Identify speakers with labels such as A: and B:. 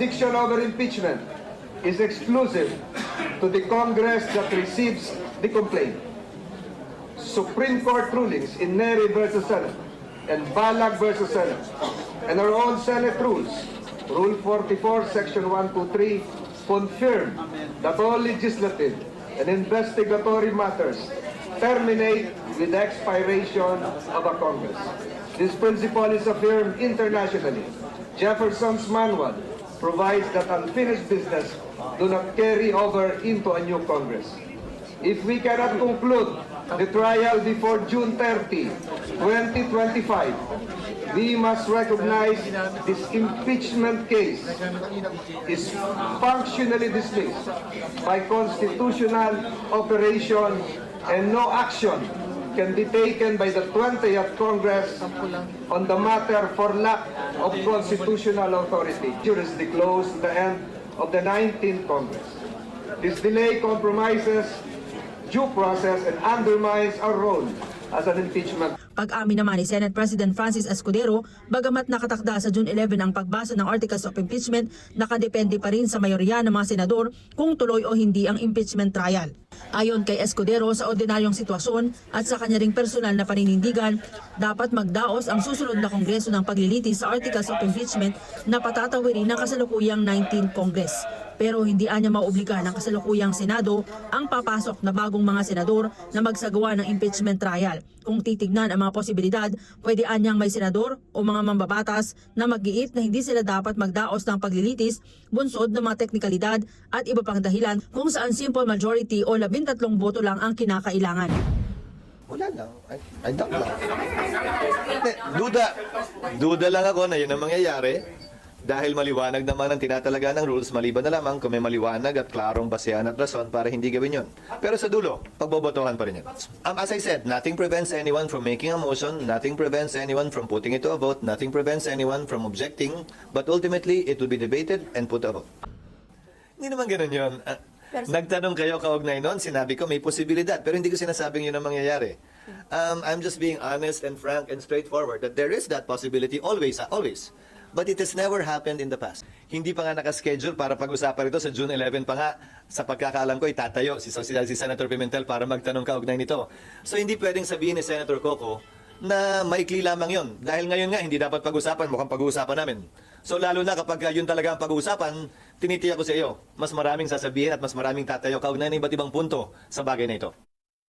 A: Jurisdiction over impeachment is exclusive to the Congress that receives the complaint. Supreme Court rulings in Neri versus Senate and Balag versus Senate and our own Senate rules, Rule 44, Section 123, confirm that all legislative and investigatory matters terminate with the expiration of a Congress. This principle is affirmed internationally. Jefferson's Manual provides that unfinished business do not carry over into a new Congress. If we cannot conclude the trial before June 30, 2025, we must recognize this impeachment case is functionally dismissed by constitutional operation and no action can be taken by the 20th Congress on the matter for lack of constitutional authority. Jurisdiction close the end of the 19th Congress. This delay compromises due process and undermines our role as an impeachment.
B: Pag-amin naman ni Senate President Francis Escudero, bagamat nakatakda sa June 11 ang pagbasa ng Articles of Impeachment, nakadepende pa rin sa mayorya ng mga senador kung tuloy o hindi ang impeachment trial. Ayon kay Escudero, sa ordinaryong sitwasyon at sa kanya ring personal na paninindigan, dapat magdaos ang susunod na Kongreso ng paglilitis sa Articles of Impeachment na patatawirin ng kasalukuyang 19th Congress. Pero hindi anya maobliga ng kasalukuyang Senado ang papasok na bagong mga senador na magsagawa ng impeachment trial. Kung titignan ang mga posibilidad, pwede anyang may senador o mga mambabatas na mag-iit na hindi sila dapat magdaos ng paglilitis, bunsod ng mga teknikalidad at iba pang dahilan kung saan simple majority o 13 boto lang ang kinakailangan.
C: Wala lang. I doubt lang. Duda lang ako na yun ang mangyayari. Dahil maliwanag naman ang tinatalaga ng rules, maliban na lamang kung may maliwanag at klarong basehan at rason para hindi gawin yun. Pero sa dulo, pagbobotohan pa rin yun. As I said, nothing prevents anyone from making a motion, nothing prevents anyone from putting it to a vote, nothing prevents anyone from objecting, but ultimately, it will be debated and put to a vote. Hindi naman ganun yun. Nagtanong kayo kaugnay nun, sinabi ko may posibilidad, pero hindi ko sinasabing yun ang mangyayari. I'm just being honest and frank and straightforward that there is that possibility always. But it has never happened in the past. Hindi pa nga nakaschedule para pag-usapan ito sa June 11 pa nga. Sa pagkakaalam ko, itatayo si Senator Pimentel para magtanong kaugnay nito. So hindi pwedeng sabihin ni Senator Coco na maikli lamang yon. Dahil ngayon nga, hindi dapat pag-usapan, mukhang pag-uusapan namin. So lalo na kapag yun talaga ang pag-uusapan, tinitiyak ko sa iyo, mas maraming sasabihin at mas maraming tatayo kaugnay ng iba't ibang punto sa bagay na ito.